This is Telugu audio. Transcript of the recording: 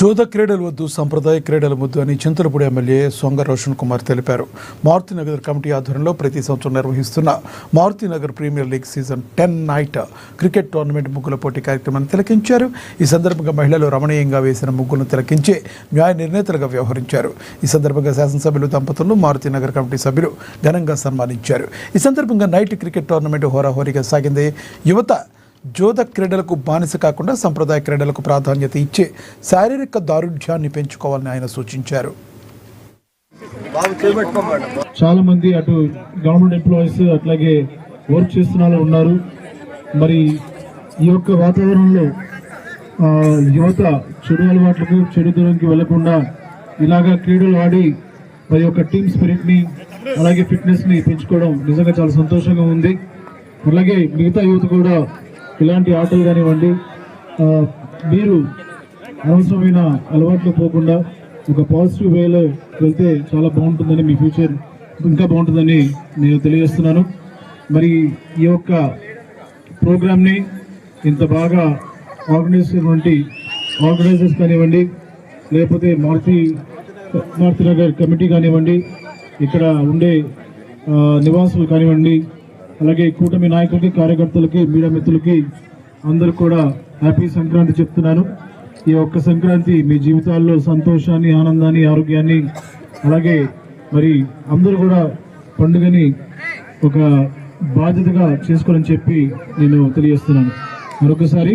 జోద క్రీడలు వద్దు సంప్రదాయ క్రీడల ముద్దు అని చింతలపూడి ఎమ్మెల్యే సొంగ రోషన్ కుమార్ తెలిపారు. మారుతినగర్ కమిటీ ఆధ్వర్యంలో ప్రతి సంవత్సరం నిర్వహిస్తున్న Marutinagar premier league season 10 night cricket tournament ముగ్గుల పోటీ కార్యక్రమాన్ని తిలకించారు. ఈ సందర్భంగా మహిళలు రమణీయంగా వేసిన ముగ్గులను తిలకించి న్యాయ నిర్ణేతలుగా వ్యవహరించారు. ఈ సందర్భంగా శాసనసభ్యులు దంపతులను మారుతినగర్ కమిటీ సభ్యులు ఘనంగా సన్మానించారు. ఈ సందర్భంగా నైట్ క్రికెట్ టోర్నమెంట్ హోరాహోరీగా సాగింది. యువత జోద క్రీడలకు బానిస కాకుండా సంప్రదాయ క్రీడలకు ప్రాధాన్యత ఇచ్చే శారీరక దారుఢ్యాన్ని పెంచుకోవాలని ఆయన సూచించారు. చాలా మంది అటు గవర్నమెంట్ ఎంప్లాయీస్ అట్లాగే వర్క్ చేస్తున్న వాళ్ళు ఉన్నారు. మరి ఈ యొక్క వాతావరణంలో యువత చెడు అలవాట్లకు చెడు దూరంకి వెళ్లకుండా ఇలాగా క్రీడలు ఆడి మరి యొక్క టీమ్ స్పిరిట్ని అలాగే ఫిట్నెస్ని పెంచుకోవడం నిజంగా చాలా సంతోషంగా ఉంది. అలాగే మిగతా యువత కూడా ఇలాంటి ఆటలు కానివ్వండి, మీరు అనవసరమైన అలవాట్లు పోకుండా ఒక పాజిటివ్ వేలో వెళ్తే చాలా బాగుంటుందని, మీ ఫ్యూచర్ ఇంకా బాగుంటుందని నేను తెలియజేస్తున్నాను. మరి ఈ యొక్క ప్రోగ్రామ్ని ఇంత బాగా ఆర్గనైజర్స్ కానివ్వండి, లేకపోతే మారుతినగర్ కమిటీ కానివ్వండి, ఇక్కడ ఉండే నివాసులు కానివ్వండి, అలాగే కూటమి నాయకులకి, కార్యకర్తలకి, మీడియా మిత్రులకి అందరూ కూడా హ్యాపీ సంక్రాంతి చెప్తున్నాను. ఈ ఒక్క సంక్రాంతి మీ జీవితాల్లో సంతోషాన్ని, ఆనందాన్ని, ఆరోగ్యాన్ని, అలాగే మరి అందరూ కూడా పండుగని ఒక బాధ్యతగా చేసుకోవాలని చెప్పి నేను తెలియజేస్తున్నాను. మరొకసారి